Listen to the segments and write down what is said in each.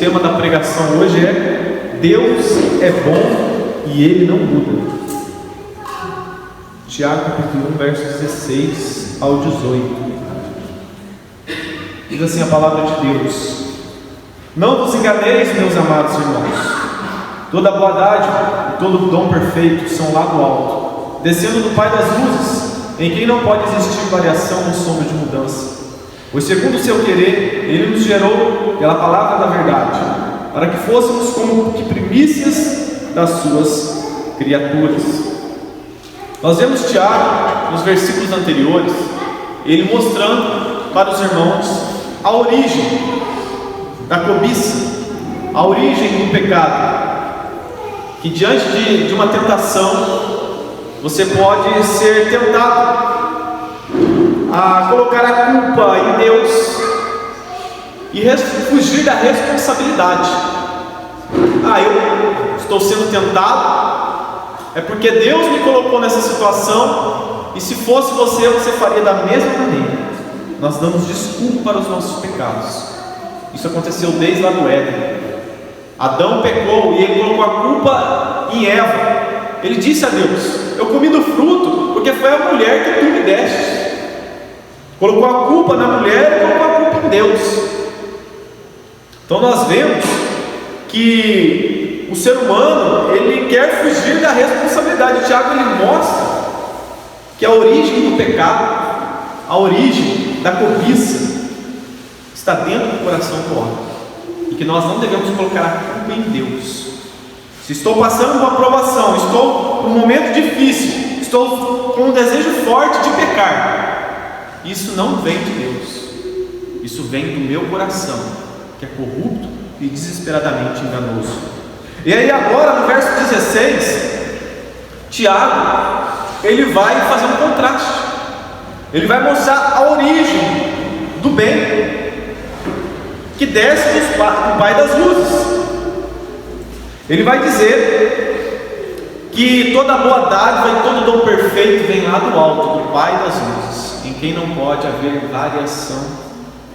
tema da pregação hoje é: Deus é bom e Ele não muda. Tiago capítulo 1, versos 16 ao 18. Diz assim a palavra de Deus: Não vos enganeis, meus amados irmãos. Toda bondade e todo dom perfeito são lá do alto, descendo do Pai das luzes, em quem não pode existir variação ou sombra de mudança. Pois segundo o seu querer, Ele nos gerou pela palavra da verdade, para que fôssemos como que primícias das suas criaturas. Nós vemos Tiago, nos versículos anteriores, ele mostrando para os irmãos a origem da cobiça, a origem do pecado. Que diante de uma tentação, você pode ser tentado a colocar a culpa em Deus e fugir da responsabilidade. Eu estou sendo tentado, é porque Deus me colocou nessa situação, e se fosse você faria da mesma maneira. Nós damos desculpa para os nossos pecados. Isso aconteceu desde lá do Éden. Adão pecou e ele colocou a culpa em Eva. Ele disse a Deus: eu comi do fruto porque foi a mulher que tu me deste. Colocou a culpa na mulher e colocou a culpa em Deus. Então nós vemos que o ser humano, ele quer fugir da responsabilidade. Tiago, ele mostra que a origem do pecado, a origem da cobiça, está dentro do coração do homem, e que nós não devemos colocar a culpa em Deus. Se estou passando por uma provação, estou num momento difícil, estou com um desejo forte de pecar, isso não vem de Deus, isso vem do meu coração, que é corrupto e desesperadamente enganoso. E aí agora no verso 16, Tiago, ele vai fazer um contraste, ele vai mostrar a origem do bem, que desce do Pai das luzes. Ele vai dizer que toda boa dádiva e todo dom perfeito vem lá do alto, do Pai das luzes, em quem não pode haver variação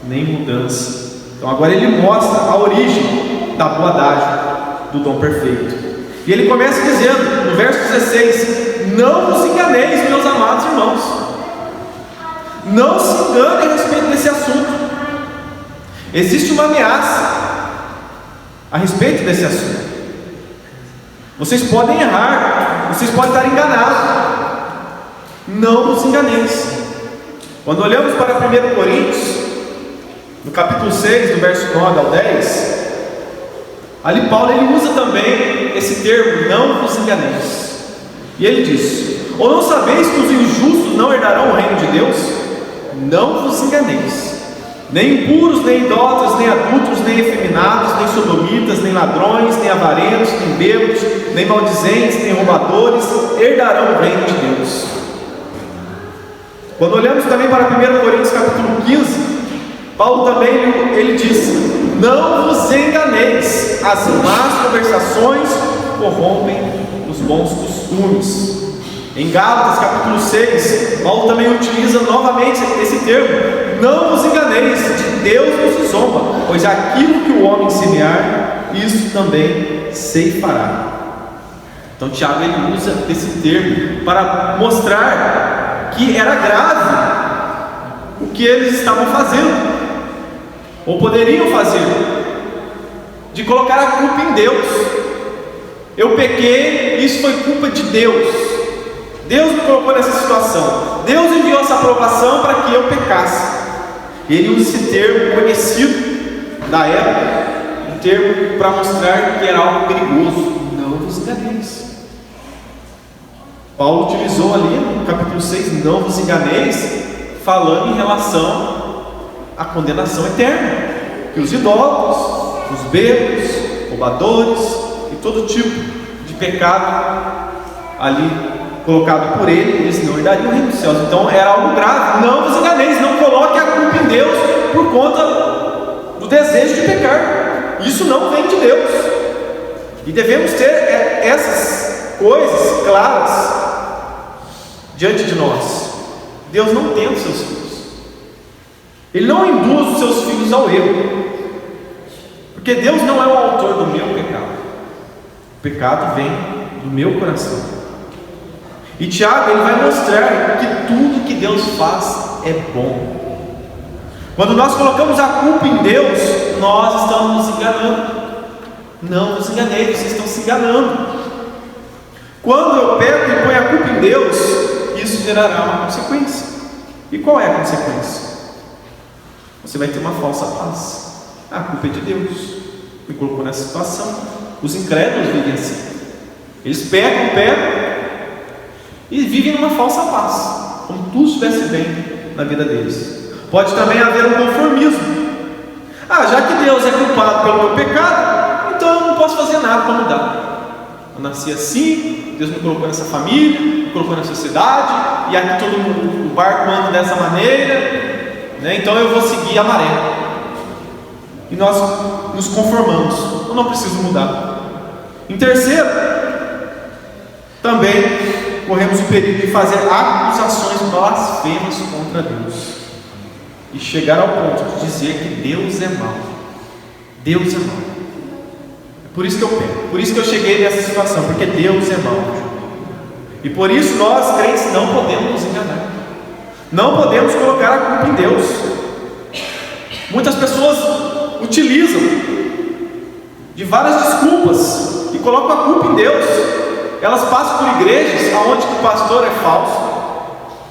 nem mudança. Então agora ele mostra a origem da boa dádiva, do dom perfeito. E ele começa dizendo, no verso 16: não vos enganeis, meus amados irmãos. Não se enganem a respeito desse assunto. Existe uma ameaça a respeito desse assunto. Vocês podem errar, vocês podem estar enganados. Não vos enganeis. Quando olhamos para 1 Coríntios, no capítulo 6, do verso 9 ao 10, ali Paulo ele usa também esse termo: não vos enganeis. E ele diz: ou não sabeis que os injustos não herdarão o reino de Deus? Não vos enganeis. Nem impuros, nem idólatras, nem adúlteros, nem efeminados, nem sodomitas, nem ladrões, nem avarentos, nem bêbados, nem maldizentes, nem roubadores herdarão o reino de Deus. Quando olhamos também para 1 Coríntios capítulo 15, Paulo também ele diz: não vos enganeis, as más conversações corrompem os bons costumes. Em Gálatas capítulo 6, Paulo também utiliza novamente esse termo: não vos enganeis, de Deus não se zomba, pois aquilo que o homem semear, isso também ceifará. Então Tiago ele usa esse termo para mostrar que era grave o que eles estavam fazendo, ou poderiam fazer, de colocar a culpa em Deus. Eu pequei, isso foi culpa de Deus. Deus me colocou nessa situação, Deus enviou essa aprovação para que eu pecasse. E ele usa esse termo conhecido da época, um termo para mostrar que era algo perigoso: não vos enganeis. Paulo utilizou ali no capítulo 6, não vos enganeis, falando em relação à condenação eterna, que os idólatras, os bêbados, roubadores e todo tipo de pecado ali colocado por ele, eles não herdariam o reino dos céus. Então era algo grave. Não vos enganeis, não coloque a culpa em Deus por conta do desejo de pecar. Isso não vem de Deus. E devemos ter essas coisas claras diante de nós. Deus não tenta os seus filhos. Ele não induz os seus filhos ao erro. Porque Deus não é o autor do meu pecado. O pecado vem do meu coração. E Tiago, ele vai mostrar que tudo que Deus faz é bom. Quando nós colocamos a culpa em Deus, nós estamos nos enganando. Não vos enganei, vocês estão se enganando. Quando eu peco e ponho a culpa em Deus, isso gerará uma consequência. E qual é a consequência? Você vai ter uma falsa paz. A culpa é de Deus, me colocou nessa situação. Os incrédulos vivem assim. Eles pecam e vivem numa falsa paz, como tudo estivesse bem na vida deles. Pode também haver um conformismo. Já que Deus é culpado pelo meu pecado, então eu não posso fazer nada para mudar. Eu nasci assim, Deus me colocou nessa família, me colocou na sociedade, e aqui todo mundo, o barco anda dessa maneira, né? Então eu vou seguir a maré. E nós nos conformamos. Eu não preciso mudar. Em terceiro, também corremos o perigo de fazer acusações blasfemas contra Deus e chegar ao ponto de dizer que Deus é mau. Deus é mau. É por isso que eu peco. Por isso que eu cheguei nessa situação, porque Deus é mau. E por isso nós, crentes, não podemos nos enganar. Não podemos colocar a culpa em Deus. Muitas pessoas utilizam de várias desculpas e colocam a culpa em Deus. Elas passam por igrejas onde o pastor é falso,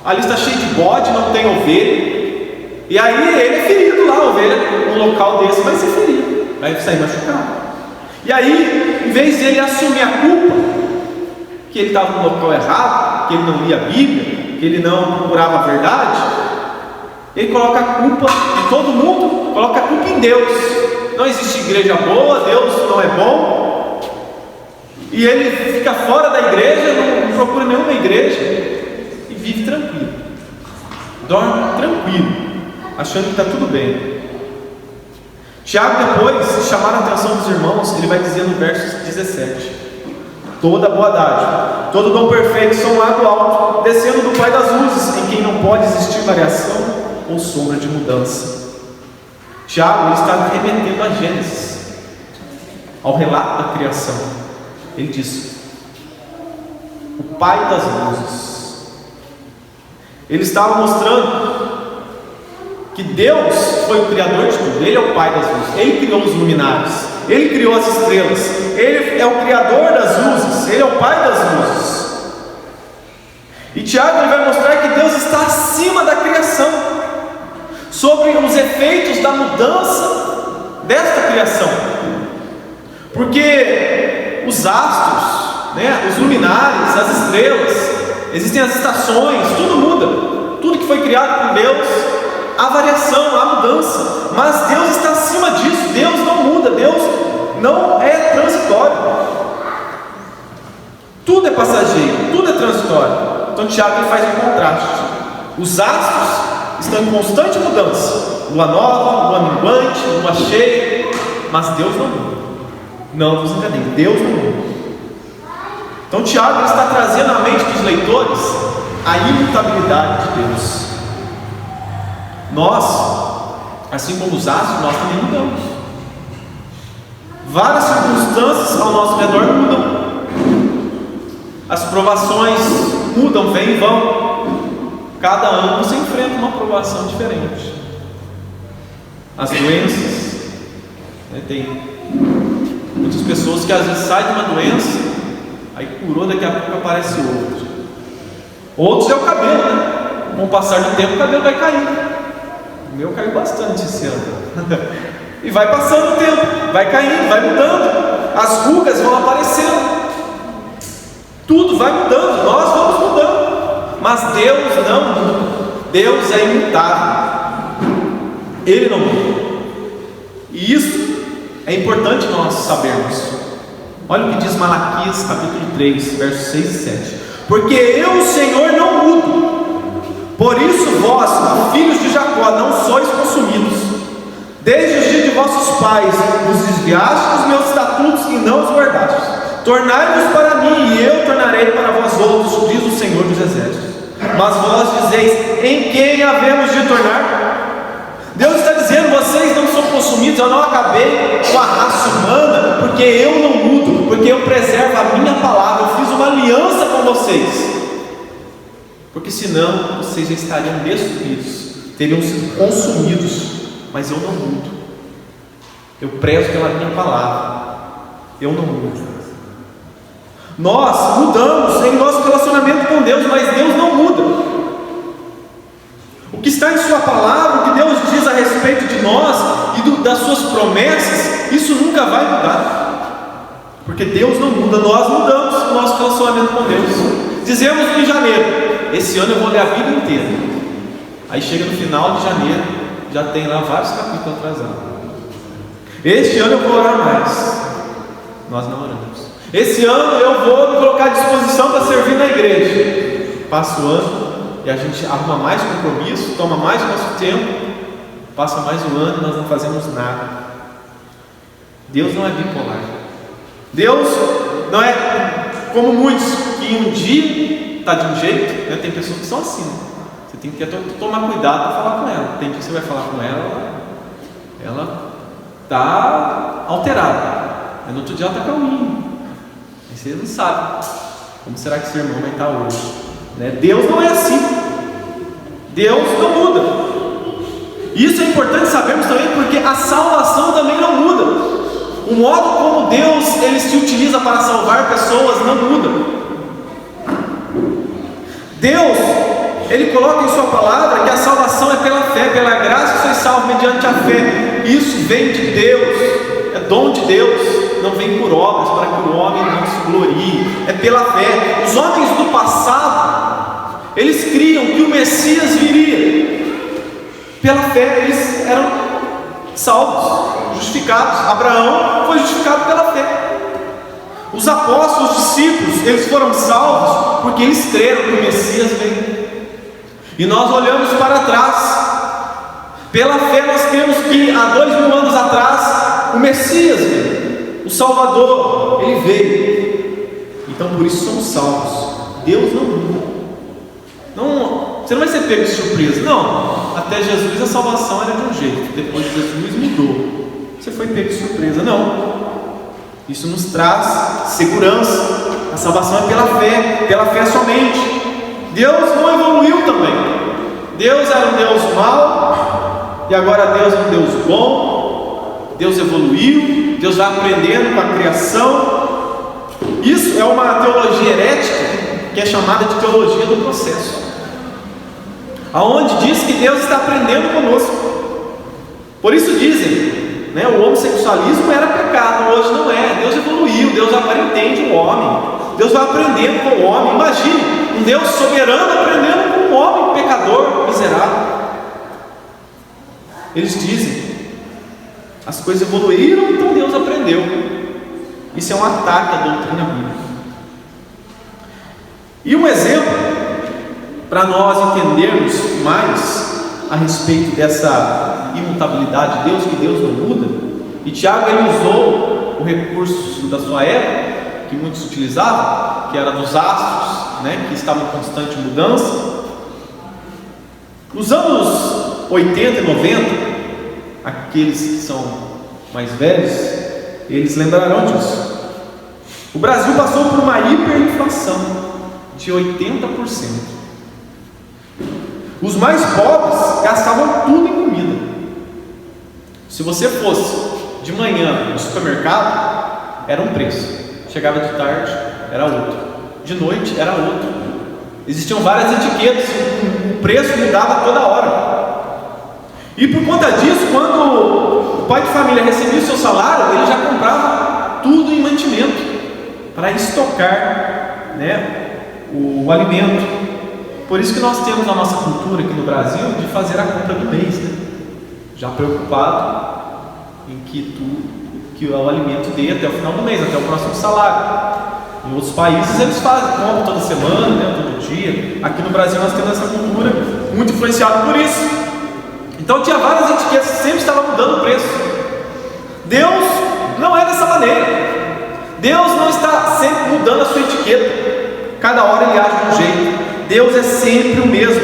ali está cheio de bode, não tem ovelha, e aí ele é ferido lá, a ovelha, num local desse vai ser ferido, vai sair machucado. E aí, em vez de ele assumir a culpa, que ele estava no local errado, que ele não lia a Bíblia, que ele não procurava a verdade, ele coloca a culpa em todo mundo, coloca a culpa em Deus. Não existe igreja boa, Deus não é bom, e ele fica fora da igreja, não procura nenhuma igreja, e vive tranquilo, dorme tranquilo, achando que está tudo bem. Tiago, depois, se chamar a atenção dos irmãos, ele vai dizer no verso 17: toda boa dádiva, todo dom perfeito são lá do alto, descendo do Pai das luzes, em quem não pode existir variação ou sombra de mudança. Tiago, ele está remetendo a Gênesis, ao relato da criação. Ele diz: o Pai das luzes. Ele estava mostrando que Deus foi o Criador de tudo. Ele é o Pai das luzes. Ele criou os luminares, Ele criou as estrelas, Ele é o Criador das luzes, Ele é o Pai das luzes. E Tiago, ele vai mostrar que Deus está acima da criação, sobre os efeitos da mudança desta criação. Porque os astros, né, os luminares, as estrelas, existem as estações, tudo muda. Tudo que foi criado por Deus, há variação, há mudança. Mas Deus está acima disso. Deus não muda, Deus não é transitório. Tudo é passageiro, tudo é transitório. Então Tiago, ele faz um contraste. Os astros estão em constante mudança, lua nova, lua minguante, lua cheia, mas Deus não muda. Não vos enganei, Deus não muda. Então Tiago, ele está trazendo à mente dos leitores a imutabilidade de Deus. Nós, assim como os astros, nós também mudamos. Várias circunstâncias ao nosso redor mudam. As provações mudam, vêm e vão. Cada ano você enfrenta uma provação diferente. As doenças, né, tem muitas pessoas que às vezes saem de uma doença, aí curou, daqui a pouco aparece outra. Outros é o cabelo, né? Com o passar do tempo o cabelo vai cair. O meu caiu bastante esse ano. E vai passando o tempo, vai caindo, vai mudando. As rugas vão aparecendo. Tudo vai mudando, nós vamos mudando. Mas Deus não muda. Deus é imutável. Ele não muda. E isso é importante nós sabermos. Olha o que diz Malaquias capítulo 3, versos 6 e 7. Porque eu, o Senhor, não mudo. Por isso vós, filhos de Jacó, não sois consumidos. Desde os dias de vossos pais vos desviastes dos meus estatutos e não os guardastes. Tornai-vos para mim, e eu tornarei para vós outros, diz o Senhor dos Exércitos. Mas vós dizeis: em quem havemos de tornar? Deus está dizendo: vocês não são consumidos. Eu não acabei com a raça humana porque eu não mudo, porque eu preservo a minha palavra. Eu fiz uma aliança com vocês, porque senão vocês já estariam destruídos, teriam sido consumidos. Mas eu não mudo, eu prezo pela minha palavra, eu não mudo. Nós mudamos em nosso relacionamento com Deus, mas Deus não muda. O que está em sua palavra, o que Deus diz a respeito de nós e das suas promessas, isso nunca vai mudar, porque Deus não muda. Nós mudamos o nosso relacionamento com Deus. Dizemos em janeiro: esse ano eu vou ler a vida inteira. Aí chega no final de janeiro, já tem lá vários capítulos atrasados. Este ano eu vou orar mais. Nós não oramos. Esse ano eu vou me colocar à disposição para servir na igreja. Passa o ano e a gente arruma mais compromisso, toma mais o nosso tempo, passa mais um ano e nós não fazemos nada. Deus não é bipolar. Deus não é como muitos, que um dia está de um jeito, né? Tem pessoas que são assim, né? Você tem que tomar cuidado para falar com ela. Tem dia que você vai falar com ela está alterada, mas no outro dia ela está calminha. Aí você não sabe como será que seu irmão vai estar hoje, né? Deus não é assim. Deus não muda. Isso é importante sabermos também, porque a salvação também não muda. O modo como Deus ele se utiliza para salvar pessoas não muda. Deus ele coloca em sua palavra que a salvação é pela fé, pela graça que sois salvos mediante a fé. Isso vem de Deus, é dom de Deus, não vem por obras para que o homem não se glorie, é pela fé. Os homens do passado, eles criam que o Messias viria, pela fé eles eram salvos, justificados. Abraão foi justificado pela fé. Os apóstolos, os discípulos, eles foram salvos porque eles creram que o Messias veio. E nós olhamos para trás, pela fé nós cremos que há 2000 anos atrás o Messias veio, o Salvador, ele veio. Então por isso somos salvos. Deus não muda. Você não vai ser pego de surpresa. Não, até Jesus a salvação era de um jeito, depois de Jesus mudou. Você foi pego de surpresa. Não. Isso nos traz segurança. A salvação é pela fé somente. Deus não evoluiu também. Deus era um Deus mau e agora Deus é um Deus bom. Deus evoluiu, Deus vai aprendendo com a criação. Isso é uma teologia herética que é chamada de teologia do processo, aonde diz que Deus está aprendendo conosco. Por isso dizem, né, o homossexualismo era pecado, hoje não é. Deus evoluiu, Deus agora entende o homem. Deus vai aprendendo com o homem. Imagine um Deus soberano aprendendo com um homem pecador, miserável. Eles dizem, as coisas evoluíram, então Deus aprendeu. Isso é um ataque à doutrina bíblica. E um exemplo para nós entendermos mais a respeito dessa imutabilidade de Deus, que Deus não muda. E Tiago ele usou o recurso da sua época, que muitos utilizavam, que era dos astros, né, que estavam em constante mudança. Nos anos 80 e 90, aqueles que são mais velhos, eles lembrarão disso. O Brasil passou por uma hiperinflação de 80%. Os mais pobres gastavam tudo em comida. Se você fosse de manhã no supermercado, era um preço. Chegava de tarde, era outro. De noite, era outro. Existiam várias etiquetas, o preço mudava toda hora. E por conta disso, quando o pai de família recebia o seu salário, ele já comprava tudo em mantimento, para estocar, né, o alimento. Por isso que nós temos a nossa cultura aqui no Brasil de fazer a compra do mês, né? Já preocupado em que o alimento dê até o final do mês, até o próximo salário. Em outros países eles fazem, compram toda semana, né, todo dia. Aqui no Brasil nós temos essa cultura muito influenciada por isso. Então tinha várias etiquetas que sempre estavam mudando o preço. Deus não é dessa maneira. Deus não está sempre mudando a sua etiqueta. Cada hora ele age de um jeito. Deus é sempre o mesmo.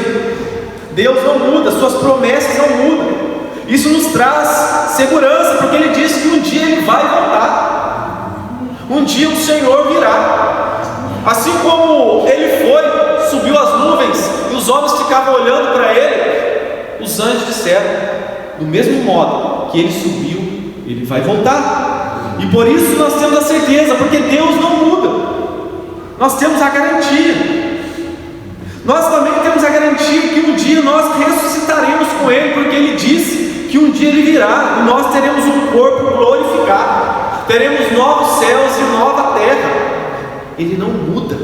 Deus não muda, suas promessas não mudam. Isso nos traz segurança, porque Ele diz que um dia Ele vai voltar. Um dia o Senhor virá. Assim como Ele foi, subiu as nuvens e os homens ficavam olhando para Ele, os anjos disseram: do mesmo modo que Ele subiu, Ele vai voltar. E por isso nós temos a certeza, porque Deus não muda. Nós temos a garantia. Nós também temos a garantia que um dia nós ressuscitaremos com Ele, porque Ele disse que um dia Ele virá e nós teremos um corpo glorificado, teremos novos céus e nova terra. Ele não muda,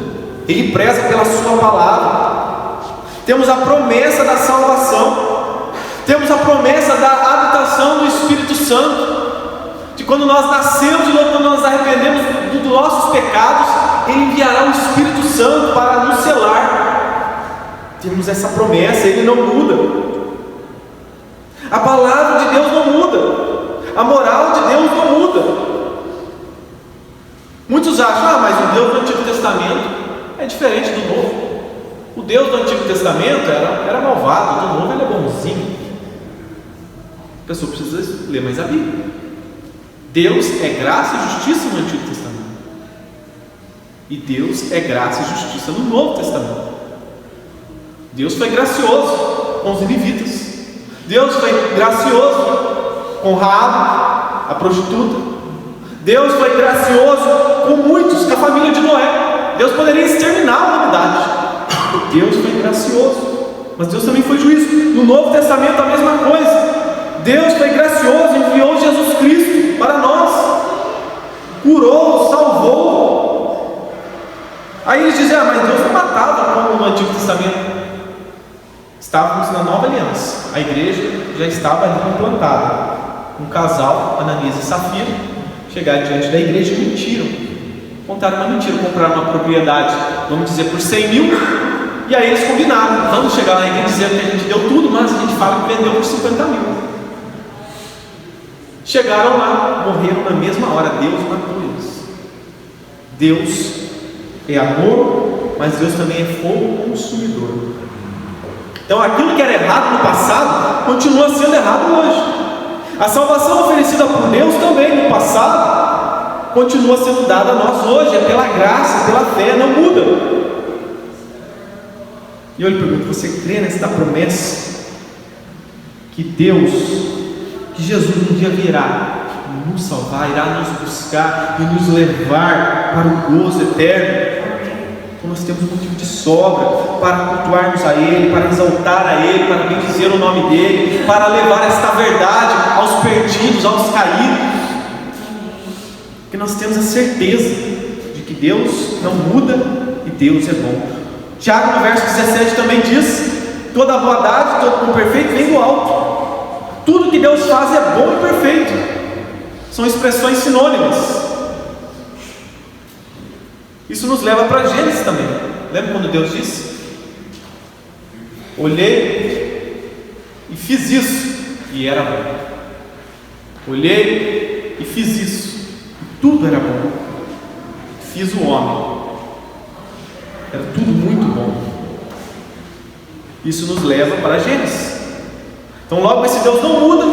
Ele preza pela Sua palavra. Temos a promessa da salvação, temos a promessa da habitação do Espírito Santo, de quando nós nascemos e quando nós nos arrependemos dos nossos pecados, Ele enviará o Espírito Santo para nos selar. Temos essa promessa, Ele não muda. A palavra de Deus não muda, a moral de Deus não muda. Muitos acham: mas o Deus do Antigo Testamento é diferente do Novo. O Deus do Antigo Testamento era malvado, do Novo Ele é bonzinho. A pessoa precisa ler mais a Bíblia. Deus é graça e justiça no Antigo Testamento, e Deus é graça e justiça no Novo Testamento. Deus foi gracioso com os ninivitas. Deus foi gracioso com Raabe, a prostituta. Deus foi gracioso com muitos, com a família de Noé. Deus poderia exterminar a humanidade. Deus foi gracioso, mas Deus também foi juízo. No Novo Testamento a mesma coisa. Deus foi gracioso, enviou Jesus Cristo para nós, curou, salvou. Aí eles dizem: mas Deus não matava como no Antigo Testamento. Estávamos na nova aliança, a igreja já estava ali implantada. Um casal, Ananias e Safira, chegaram diante da igreja e mentiram. Contaram uma mentira, compraram uma propriedade, vamos dizer, por 100 mil. E aí eles combinaram: vamos chegar na igreja dizendo que a gente deu tudo, mas a gente fala que vendeu por 50 mil. Chegaram lá, morreram na mesma hora. Deus matou eles. Deus é amor, mas Deus também é fogo consumidor. Então aquilo que era errado no passado continua sendo errado hoje. A salvação oferecida por Deus também no passado continua sendo dada a nós hoje. É pela graça, pela fé, não muda. E eu lhe pergunto: você crê nesta promessa? Que Deus, que Jesus um dia virá nos salvar, irá nos buscar e nos levar para o gozo eterno? Então nós temos um motivo de sobra para cultuarmos a Ele, para exaltar a Ele, para bendizer o nome dEle, para levar esta verdade aos perdidos, aos caídos. Porque nós temos a certeza de que Deus não muda e Deus é bom. Tiago, no verso 17, também diz: toda boa dádiva, todo bom perfeito vem do alto. Tudo que Deus faz é bom e perfeito. São expressões sinônimas. Isso nos leva para Gênesis também. Lembra quando Deus disse: olhei e fiz isso, e era bom. Olhei e fiz isso, e tudo era bom. Fiz o homem, era tudo muito bom. Isso nos leva para Gênesis. Então logo esse Deus não muda,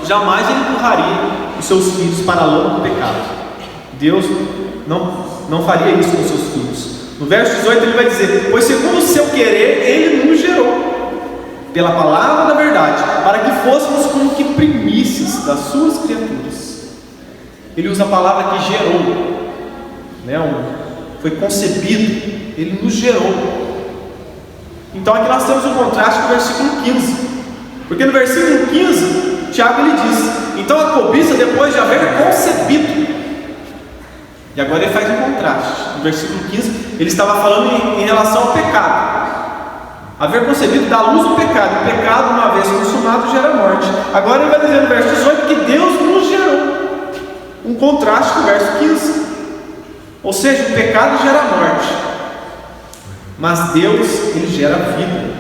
jamais Ele empurraria os seus filhos para a lama do pecado. Deus não faria isso com os seus filhos. No verso 18 ele vai dizer: pois segundo o seu querer Ele nos gerou pela palavra da verdade, para que fôssemos como que primícias das suas criaturas. Ele usa a palavra que gerou, né? Foi concebido. Ele nos gerou. Então aqui nós temos um contraste com o versículo 15, porque no versículo 15 Tiago ele diz: então a cobiça, depois de haver concebido. E agora ele faz um contraste. No versículo 15 ele estava falando em relação ao pecado. Haver concebido dá luz ao pecado. O pecado, uma vez consumado, gera morte. Agora ele vai dizer no verso 18 que Deus nos gerou. Um contraste com o verso 15. Ou seja, o pecado gera morte, mas Deus, Ele gera vida.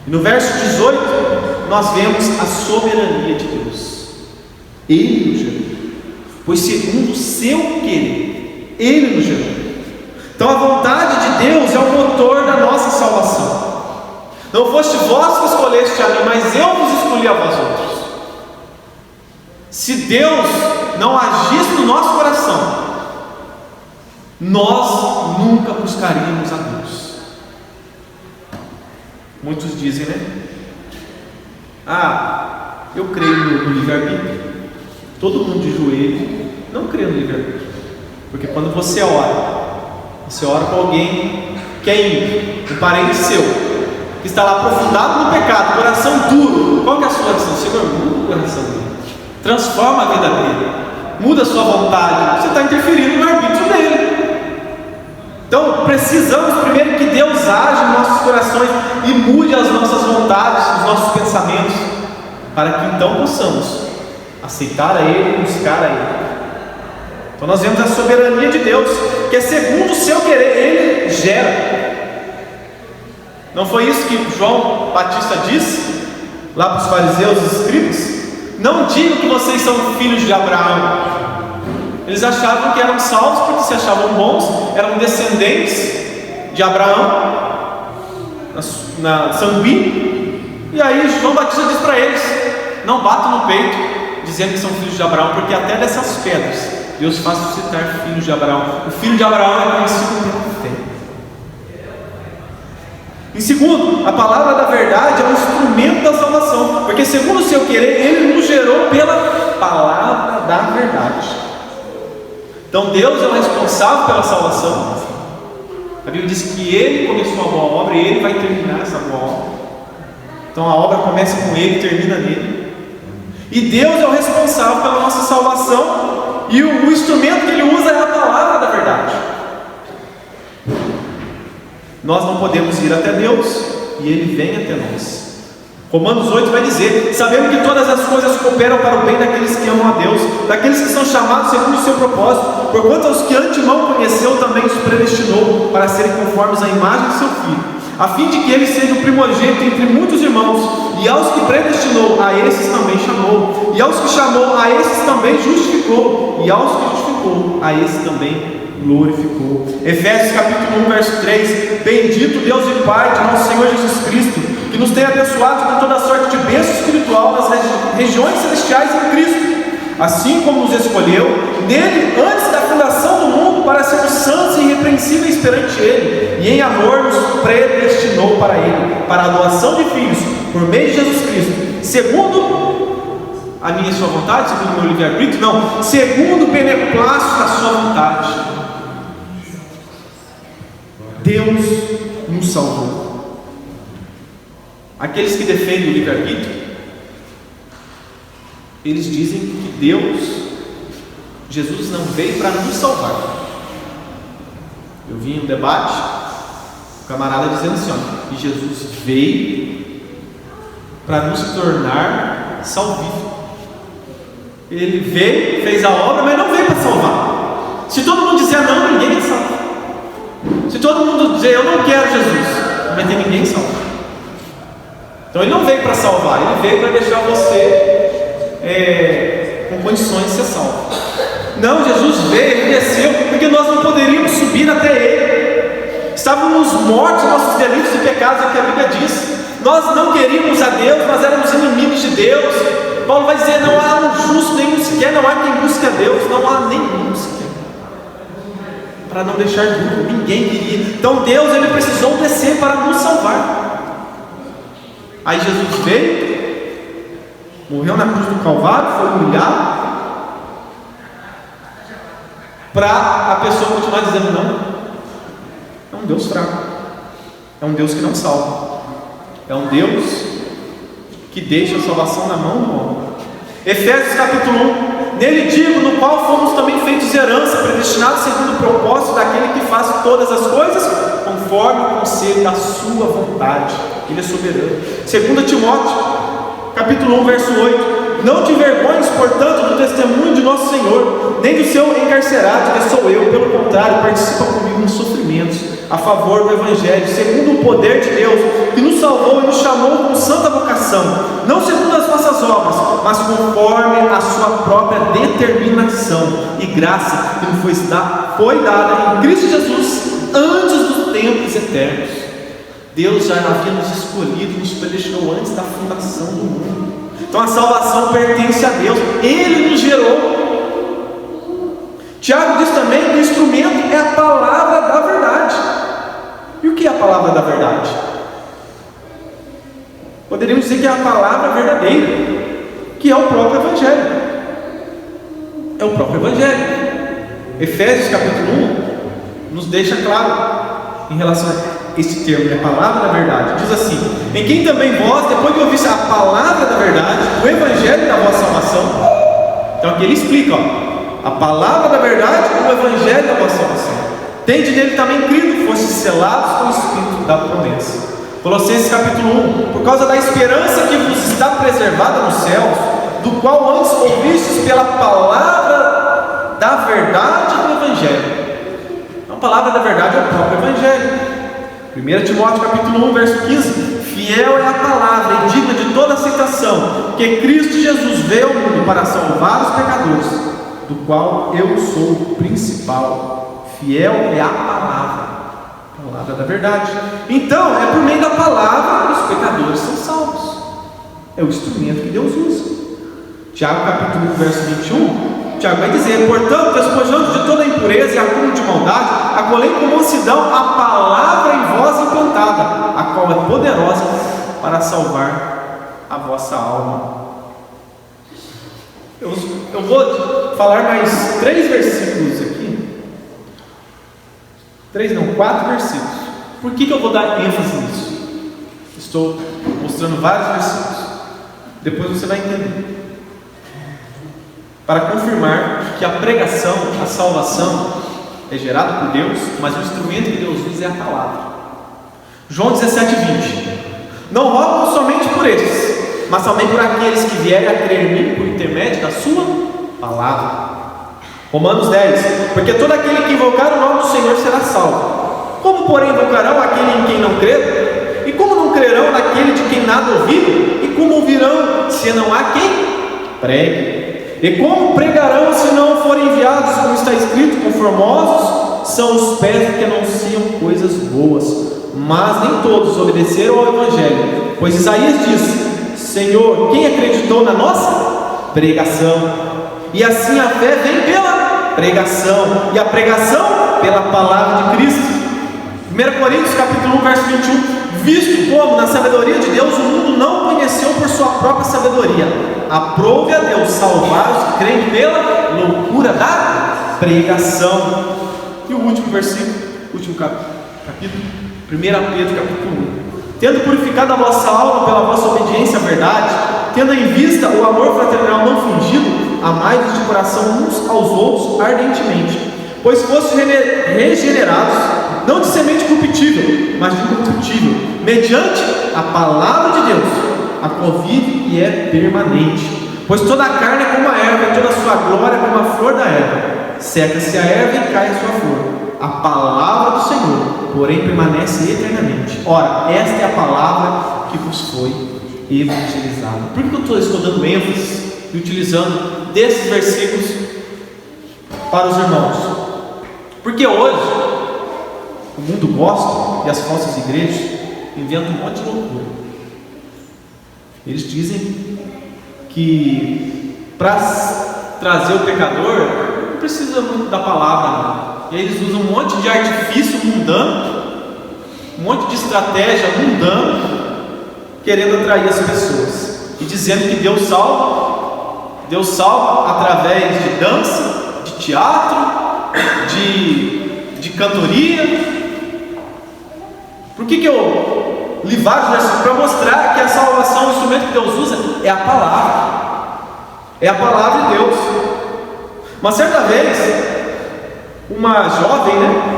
E no verso 18 nós vemos a soberania de Deus. Ele nos gerou, pois segundo o seu querer Ele nos gerou. Então a vontade de Deus é o motor da nossa salvação. Não foste vós que escolheste a mim, mas eu vos engolir a vós outros. Se Deus não agisse no nosso coração, nós nunca buscaríamos a Deus. Muitos dizem, né? Eu creio no livre-arbítrio. Todo mundo de joelho não crê no livre-arbítrio. Porque quando você ora para alguém que é ímpio, um parente seu, que está lá aprofundado no pecado, coração duro. Qual que é a sua oração? Senhor, muda o coração dele, transforma a vida dele, muda a sua vontade. Você está interferindo no arbítrio dele. Então precisamos primeiro que Deus age em nossos corações e mude as nossas vontades, os nossos pensamentos, para que então possamos aceitar a Ele e buscar a Ele. Então nós vemos a soberania de Deus, que é segundo o seu querer, Ele gera. Não foi isso que João Batista disse lá para os fariseus e escribas? Não digam que vocês são filhos de Abraão. Eles achavam que eram salvos porque se achavam bons, eram descendentes de Abraão, sanguíneo. E aí João Batista diz para eles: não batam no peito dizendo que são filhos de Abraão, porque até dessas pedras Deus faz suscitar filhos de Abraão. O filho de Abraão é conhecido pela fé. Em segundo, a palavra da verdade é um instrumento da salvação, porque segundo o seu querer, Ele nos gerou pela palavra da verdade. Então Deus é o responsável pela salvação. A Bíblia diz que Ele começou a boa obra e Ele vai terminar essa boa obra. Então a obra começa com Ele e termina nele. E Deus é o responsável pela nossa salvação, e o instrumento que Ele usa é a palavra da verdade. Nós não podemos ir até Deus, e Ele vem até nós. Romanos 8 vai dizer: sabendo que todas as coisas cooperam para o bem daqueles que amam a Deus, daqueles que são chamados segundo o seu propósito, porquanto aos que antemão conheceu também os predestinou para serem conformes à imagem de seu Filho, a fim de que ele seja o primogênito entre muitos irmãos. E aos que predestinou, a esses também chamou, e aos que chamou, a esses também justificou, e aos que justificou, a esses também glorificou. Efésios capítulo 1, verso 3: bendito Deus e Pai de nosso Senhor Jesus Cristo, que nos tem abençoado com toda sorte de bênção espiritual nas regiões celestiais em Cristo, assim como nos escolheu nele antes da fundação do mundo, para sermos santos e irrepreensíveis perante Ele, e em amor nos predestinou para Ele, para a adoção de filhos, por meio de Jesus Cristo, segundo a minha e sua vontade, segundo o meu livre-arbítrio? Não, segundo o beneplácito da sua vontade. Deus nos salvou. Aqueles que defendem o livre-arbítrio, eles dizem que Jesus não veio para nos salvar. Eu vi em um debate, um camarada dizendo assim: ó, que Jesus veio para nos tornar salvíficos. Ele veio, fez a obra, mas não veio para salvar. Se todo mundo dizer não, ninguém é salvo. Se todo mundo dizer eu não quero Jesus, não vai ter ninguém salvo. Então Ele não veio para salvar, Ele veio para deixar você com condições de ser salvo. Não, Jesus veio, Ele desceu, porque nós não poderíamos subir até Ele. Estávamos mortos em nossos delitos e pecados, é o que a Bíblia diz. Nós não queríamos a Deus, nós éramos inimigos de Deus. Paulo vai dizer: não há um justo nenhum sequer, não há quem busque a Deus, não há nenhum sequer. Para não deixar dúvida, ninguém queria. Então Deus, Ele precisou descer para nos salvar. Aí Jesus veio, morreu na cruz do Calvário, foi humilhado, para a pessoa continuar dizendo não. É um Deus fraco, é um Deus que não salva, é um Deus que deixa a salvação na mão do homem. Efésios capítulo 1: nele digo, no qual fomos também feitos herança, predestinados segundo o propósito daquele que faz todas as coisas conforme o conselho da sua vontade. Ele é soberano. 2 Timóteo capítulo 1, verso 8: não te envergonhes, portanto, do testemunho de nosso Senhor, nem do seu encarcerado, que sou eu. Pelo contrário, participa comigo nos sofrimentos a favor do Evangelho, segundo o poder de Deus, que nos salvou e nos chamou com santa vocação, não segundo as nossas obras, mas conforme a sua própria determinação e graça, que nos foi dada em Cristo Jesus antes dos tempos eternos. Deus já havia nos escolhido, nos predestinou antes da fundação do mundo. Então a salvação pertence a Deus, Ele nos gerou. Tiago diz também que o instrumento é a palavra da verdade. E o que é a palavra da verdade? Poderíamos dizer que é a palavra verdadeira, que é o próprio Evangelho. É o próprio Evangelho. Efésios capítulo 1 nos deixa claro em relação a esse termo, a palavra da verdade. Diz assim: em quem também vós, depois de ouvir a palavra da verdade, o Evangelho da vossa salvação. Então aqui ele explica, a palavra da verdade e o Evangelho da vossa salvação. Tende nele também crido, foste selados com o Espírito da promessa. Colossenses capítulo 1: por causa da esperança que vos está preservada nos céus, do qual antes ouvistes pela palavra da verdade do Evangelho. Então, a palavra da verdade é o próprio Evangelho. 1 Timóteo capítulo 1, verso 15: fiel é a palavra e digna de toda aceitação, que Cristo Jesus veio ao mundo para salvar os pecadores, do qual eu sou o principal. Fiel é a palavra da verdade. Então, é por meio da palavra que os pecadores são salvos. É o instrumento que Deus usa. Tiago capítulo 1, verso 21, Tiago vai dizer: portanto, despojando de toda impureza e acúmulo de maldade, acolhei com mansidão a palavra em vós implantada, a qual é poderosa para salvar a vossa alma. Eu vou falar mais 3 versículos aqui. 4 versículos. Por que eu vou dar ênfase nisso? Estou mostrando vários versículos. Depois você vai entender. Para confirmar que a pregação, a salvação é gerada por Deus, mas o instrumento que Deus usa é a palavra. João 17:20: não rogo somente por estes, mas também por aqueles que vierem a crer em mim por intermédio da sua palavra. Romanos 10: porque todo aquele que invocar o nome do Senhor será salvo. Como, porém, invocarão aquele em quem não creram? E como não crerão naquele de quem nada ouviram? E como ouvirão, se não há quem pregue? E como pregarão se não forem enviados, como está escrito: conformosos são os pés que anunciam coisas boas. Mas nem todos obedeceram ao Evangelho, pois Isaías diz: Senhor, quem acreditou na nossa pregação? E assim a fé vem pela pregação, e a pregação pela palavra de Cristo. 1 Coríntios capítulo 1, verso 21: visto como na sabedoria de Deus o mundo não conheceu por sua própria sabedoria, aprove a Deus salvar os que creem pela loucura da pregação. E o último versículo, último capítulo, 1 Pedro capítulo 1: tendo purificado a vossa alma pela vossa obediência à verdade, tendo em vista o amor fraternal não fingido, amai-vos de coração uns aos outros ardentemente, pois fostes regenerados, não de semente corruptível, mas de incorruptível, mediante a palavra de Deus, a qual vive e é permanente. Pois toda a carne é como a erva, e toda a sua glória é como a flor da erva. Seca-se a erva e cai a sua flor. A palavra do Senhor, porém, permanece eternamente. Ora, esta é a palavra que vos foi evangelizada. Por que eu estou dando ênfase e utilizando desses versículos para os irmãos? Porque hoje o mundo gosta, e as falsas igrejas inventam um monte de loucura. Eles dizem que para trazer o pecador não precisa muito da palavra, não. E aí eles usam um monte de artifício mundano, um monte de estratégia mundana, querendo atrair as pessoas e dizendo que Deus salva através de dança, de teatro, de cantoria. Por que eu li vários versículos? Para mostrar que a salvação, o instrumento que Deus usa é a palavra. É a palavra de Deus. Uma certa vez, uma jovem,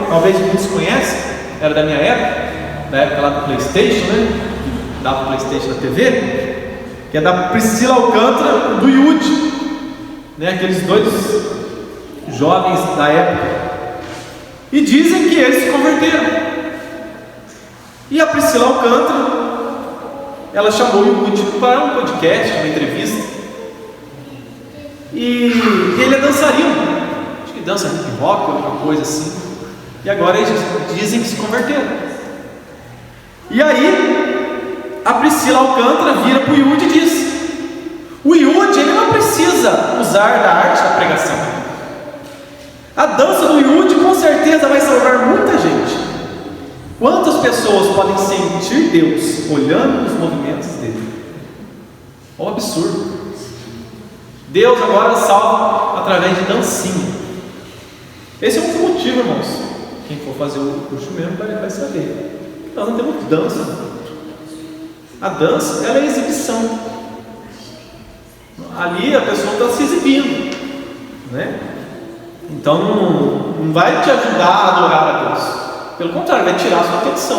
talvez muitos conhecem, era da minha época, da época lá do PlayStation, que dava o PlayStation na TV, que é da Priscila Alcântara, do Yudi, aqueles dois jovens da época. E dizem que eles se converteram. E a Priscila Alcântara, ela chamou o Yudi para um podcast, uma entrevista. E ele é dançarino, acho que dança hip hop ou alguma coisa assim. E agora eles dizem que se converteram. E aí, a Priscila Alcântara vira para o Yudi e diz: abusar da arte da pregação. A dança do Yudi com certeza vai salvar muita gente. Quantas pessoas podem sentir Deus olhando os movimentos dele? É um absurdo. Deus agora salva através de dancinha. Esse é um dos motivos, irmãos. Quem for fazer o curso mesmo vai saber. Nós não temos dança. A dança, ela é exibição. Ali a pessoa está se exibindo, né? Então não vai te ajudar a adorar a Deus. Pelo contrário, vai tirar a sua atenção.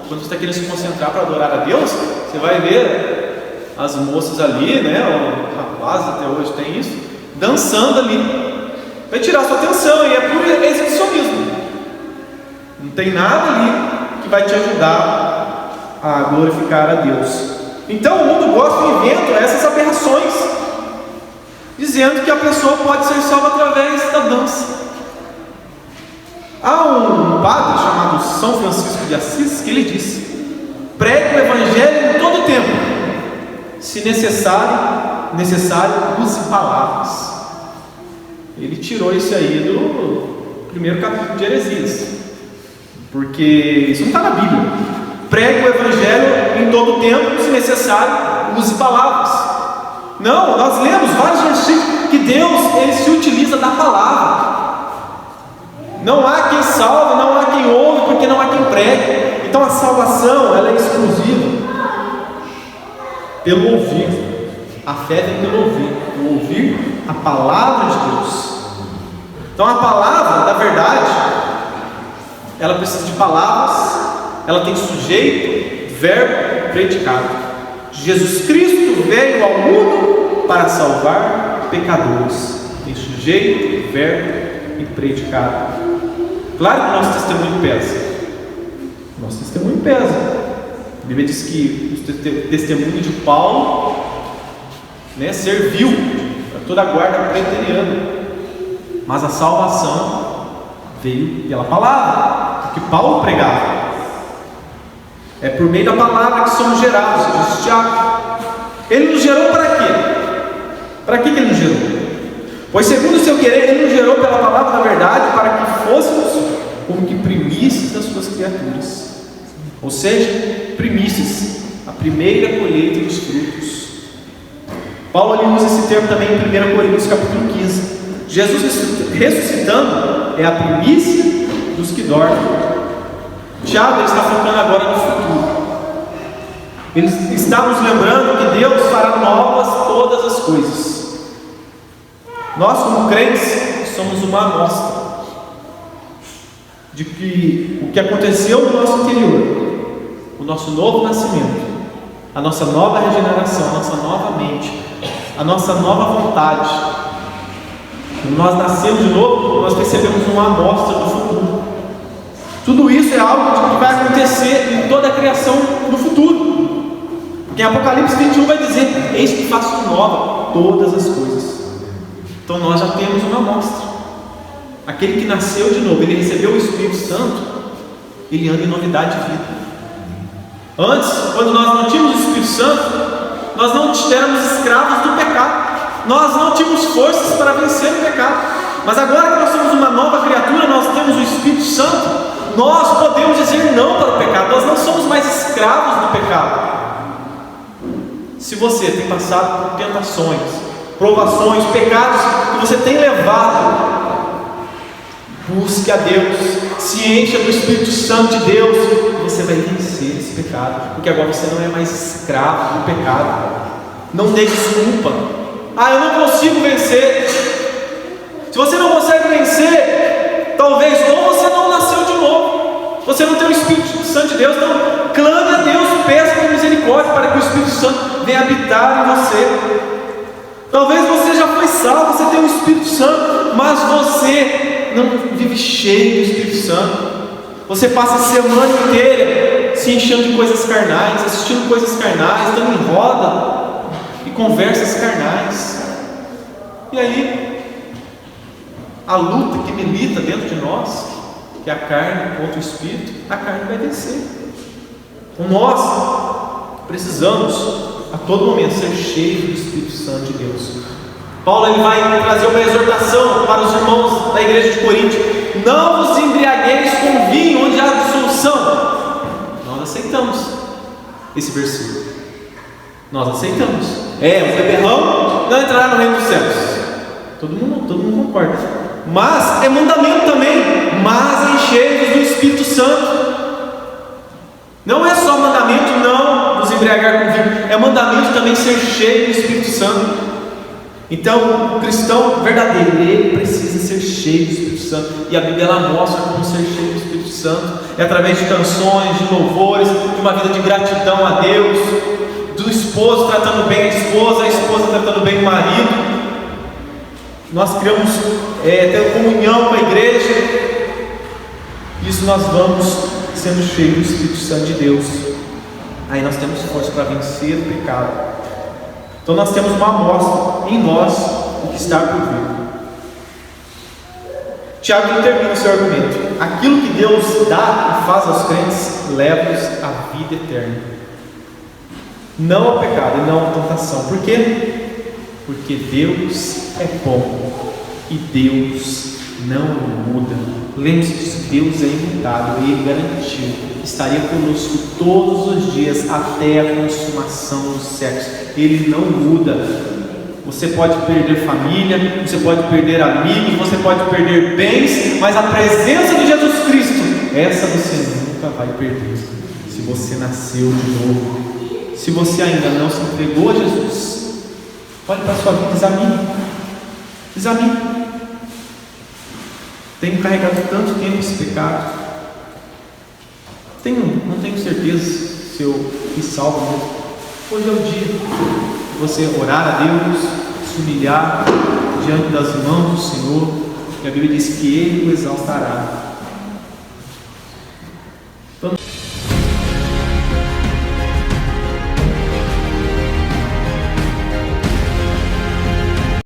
Quando você está querendo se concentrar para adorar a Deus, você vai ver as moças ali, né? O rapaz até hoje tem isso, dançando ali. Vai tirar a sua atenção e é puro exibicionismo. Não tem nada ali que vai te ajudar a glorificar a Deus. Então o mundo gosta e inventa essas aberrações, dizendo que a pessoa pode ser salva através da dança. Há um padre chamado São Francisco de Assis que ele disse: pregue o evangelho em todo tempo, se necessário use palavras. Ele tirou isso aí do primeiro capítulo de Heresias, porque isso não está na Bíblia. Pregue o evangelho em todo tempo, se necessário use palavras. Não, nós lemos vários versículos que Deus ele se utiliza da palavra. Não há quem salve, não há quem ouve, porque não há quem pregue. Então a salvação ela é exclusiva pelo ouvir. A fé vem pelo ouvir a palavra de Deus. Então a palavra da verdade, ela precisa de palavras, ela tem sujeito, verbo e predicado. Jesus Cristo veio ao mundo para salvar pecadores. Tem sujeito, verbo e predicado. Claro que o nosso testemunho pesa. O nosso testemunho pesa. A Bíblia diz que o testemunho de Paulo, né, serviu para toda a guarda preteriana. Mas a salvação veio pela palavra, que Paulo pregava. É por meio da palavra que somos gerados, diz Tiago. Ele nos gerou para quê? Para que ele nos gerou? Pois segundo o seu querer, ele nos gerou pela palavra da verdade, para que fôssemos como que primícias das suas criaturas. Ou seja, primícias, a primeira colheita dos frutos. Paulo ali usa esse termo também em 1 Coríntios capítulo 15. Jesus ressuscitando é a primícia dos que dormem. Tiago ele está focando agora no futuro. Ele está nos lembrando que Deus fará novas todas as coisas. Nós, como crentes, somos uma amostra de que o que aconteceu no nosso interior, o nosso novo nascimento, a nossa nova regeneração, a nossa nova mente, a nossa nova vontade. Quando nós nascemos de novo, nós percebemos uma amostra do futuro. Tudo isso é algo que vai acontecer em toda a criação no futuro. Porque em Apocalipse 21 vai dizer: eis que faço nova todas as coisas. Então nós já temos uma amostra. Aquele que nasceu de novo, ele recebeu o Espírito Santo, ele anda em novidade de vida. Antes, quando nós não tínhamos o Espírito Santo, nós não éramos escravos do pecado. Nós não tínhamos forças para vencer o pecado. Mas agora que nós somos uma nova criatura, nós temos o Espírito Santo, nós podemos dizer não para o pecado. Nós não somos mais escravos do pecado. Se você tem passado por tentações, provações, pecados que você tem levado, busque a Deus, se encha do Espírito Santo de Deus, e você vai vencer esse pecado, porque agora você não é mais escravo do pecado. Não dê desculpa. Eu não consigo vencer. Se você não consegue vencer, talvez ou você não nasceu de novo, você não tem o Espírito Santo de Deus. Então clame a Deus, peça por misericórdia para que o Espírito Santo venha habitar em você. Talvez você já foi salvo, você tem o Espírito Santo, mas você não vive cheio do Espírito Santo. Você passa a semana inteira se enchendo de coisas carnais, assistindo coisas carnais, dando em roda e conversas carnais. E aí, a luta que milita dentro de nós, que é a carne contra o Espírito, a carne vai vencer. Então nós precisamos a todo momento ser cheios do Espírito Santo de Deus. Paulo ele vai trazer uma exortação para os irmãos da igreja de Corinto: não vos embriagueis com vinho onde há dissolução. Nós aceitamos esse versículo. Nós aceitamos. O beberrão não entrará no reino dos céus. Todo mundo concorda. Mas é mandamento também. Mas enchei-vos do Espírito Santo. Não é só mandamento não nos embriagar com vinho. É mandamento também ser cheio do Espírito Santo. Então, o cristão verdadeiro, ele precisa ser cheio do Espírito Santo. E a Bíblia ela mostra como ser cheio do Espírito Santo. É através de canções, de louvores, de uma vida de gratidão a Deus, do esposo tratando bem a esposa tratando bem o marido. Nós criamos tendo comunhão com a igreja. Isso nós vamos sendo cheios do Espírito Santo de Deus. Aí nós temos força para vencer o pecado. Então nós temos uma amostra em nós o que está por vir. Tiago ele termina o seu argumento: aquilo que Deus dá e faz aos crentes leva-os à vida eterna, não ao pecado e não à tentação. Por quê? Porque Deus é bom e Deus não muda. Lembre-se disso, Deus é imutável e Ele garantiu: estaria conosco todos os dias até a consumação dos séculos. Ele não muda. Você pode perder família, você pode perder amigos, você pode perder bens, mas a presença de Jesus Cristo, essa você nunca vai perder. Se você nasceu de novo, se você ainda não se entregou a Jesus, olhe para a sua vida, examine. Tenho carregado tanto tempo esse pecado. Não tenho certeza se eu me salvo mesmo. Hoje é o dia de você orar a Deus, se humilhar diante das mãos do Senhor, e a Bíblia diz que Ele o exaltará.